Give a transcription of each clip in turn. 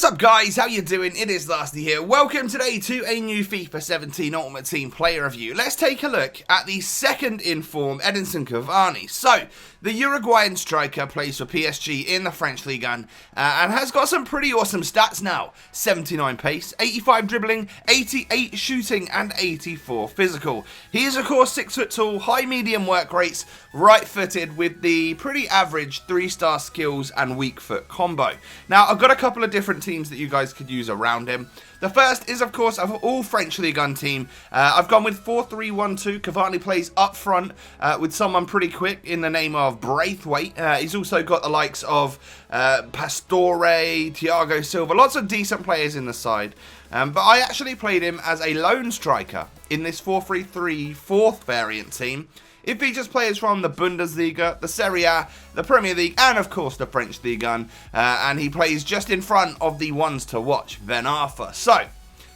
What's up guys, how you doing? It is Lasty here. Welcome today to a new FIFA 17 Ultimate Team player review. Let's take a look at the second in form Edinson Cavani. So, the Uruguayan striker plays for PSG in the French Ligue 1 and has got some pretty awesome stats now. 79 pace, 85 dribbling, 88 shooting and 84 physical. He is of course 6 foot tall, high medium work rates, right footed with the pretty average 3-star skills and weak foot combo. Now I've got a couple of different teams that you guys could use around him. The first is, of course, of all French Ligue 1 team. I've gone with 4-3-1-2. Cavani plays up front with someone pretty quick in the name of Braithwaite. He's also got the likes of Pastore, Thiago Silva, lots of decent players in the side. But I actually played him as a lone striker in this 4-3-3 fourth variant team. It features players from the Bundesliga, the Serie A, the Premier League, and of course the French Ligue 1. And he plays just in front of the ones to watch, Ben Arfa. So,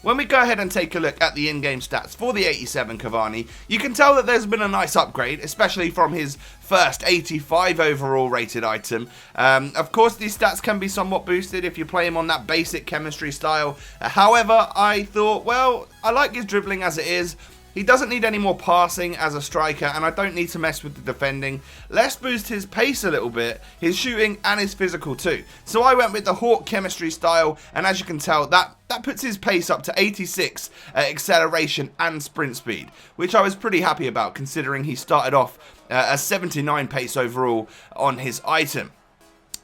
when we go ahead and take a look at the in-game stats for the 87 Cavani, you can tell that there's been a nice upgrade, especially from his first 85 overall rated item. Of course, these stats can be somewhat boosted if you play him on that basic chemistry style. However, I thought, well, I like his dribbling as it is. He doesn't need any more passing as a striker, and I don't need to mess with the defending. Let's boost his pace a little bit, his shooting, and his physical too. So I went with the Hawk chemistry style, and as you can tell, that puts his pace up to 86 acceleration and sprint speed, which I was pretty happy about considering he started off a 79 pace overall on his item.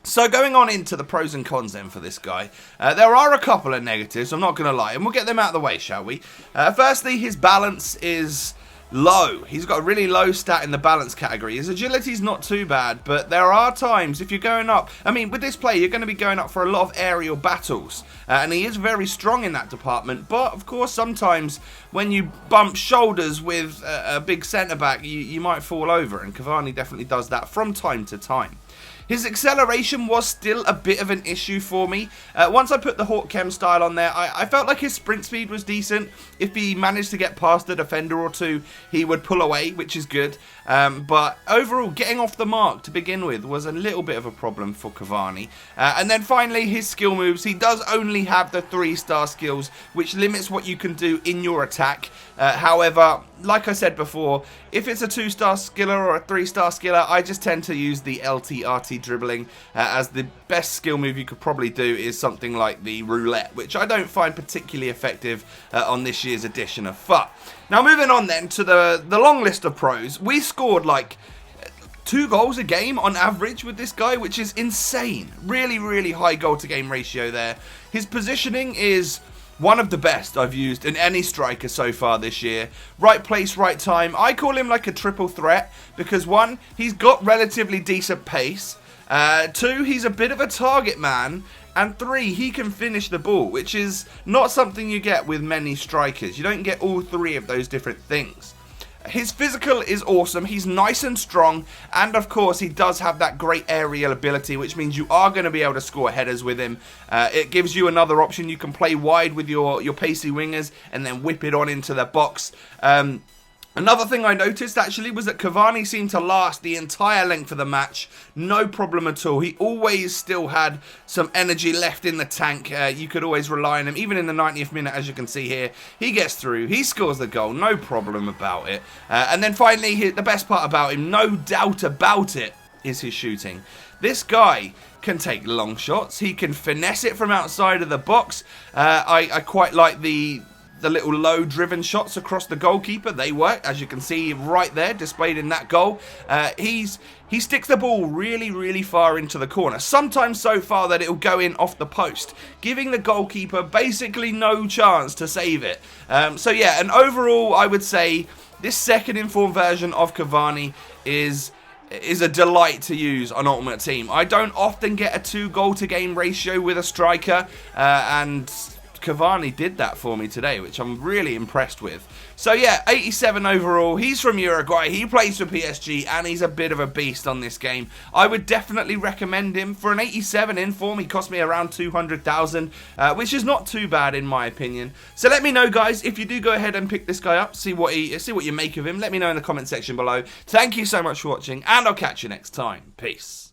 So going on into the pros and cons then for this guy, there are a couple of negatives, I'm not going to lie, and we'll get them out of the way, shall we? Firstly, his balance is low. He's got a really low stat in the balance category. His agility's not too bad, but there are times if you're going up, I mean, with this player, you're going to be going up for a lot of aerial battles, and he is very strong in that department, but of course, sometimes when you bump shoulders with a big centre-back, you might fall over, and Cavani definitely does that from time to time. His acceleration was still a bit of an issue for me. Once I put the Hawk Chem style on there, I felt like his sprint speed was decent. If he managed to get past a defender or two, he would pull away, which is good. But overall, getting off the mark to begin with was a little bit of a problem for Cavani. And then finally, his skill moves. He does only have the 3-star skills, which limits what you can do in your attack. However, like I said before, if it's a 2-star skiller or a 3-star skiller, I just tend to use the LTRT dribbling as the best skill move you could probably do is something like the roulette, which I don't find particularly effective on this year's edition of FUT. Now moving on then to the long list of pros, we scored like 2 goals a game on average with this guy, which is insane. Really, really high goal to game ratio there. His positioning is one of the best I've used in any striker so far this year. Right place, right time. I call him like a triple threat because 1, he's got relatively decent pace. 2, he's a bit of a target man. And 3, he can finish the ball, which is not something you get with many strikers. You don't get all 3 of those different things. His physical is awesome, he's nice and strong, and of course he does have that great aerial ability, which means you are going to be able to score headers with him. It gives you another option, you can play wide with your pacey wingers and then whip it on into the box. Another thing I noticed actually was that Cavani seemed to last the entire length of the match, no problem at all. He always still had some energy left in the tank. You could always rely on him, even in the 90th minute, as you can see here. He gets through, he scores the goal, no problem about it. And then finally, the best part about him, no doubt about it, is his shooting. This guy can take long shots, he can finesse it from outside of the box. I quite like the little low driven shots across the goalkeeper. They work, as you can see right there displayed in that goal. He sticks the ball really, really far into the corner, sometimes so far that it'll go in off the post, giving the goalkeeper basically no chance to save it. So yeah, and overall I would say this second informed version of Cavani is a delight to use on Ultimate Team. I don't often get a 2 goal to game ratio with a striker, and Cavani did that for me today, which I'm really impressed with. So yeah, 87 overall. He's from Uruguay. He plays for PSG, and he's a bit of a beast on this game. I would definitely recommend him. For an 87 in form, he cost me around 200,000, which is not too bad in my opinion. So let me know, guys, if you do go ahead and pick this guy up, see what you make of him. Let me know in the comment section below. Thank you so much for watching, and I'll catch you next time. Peace.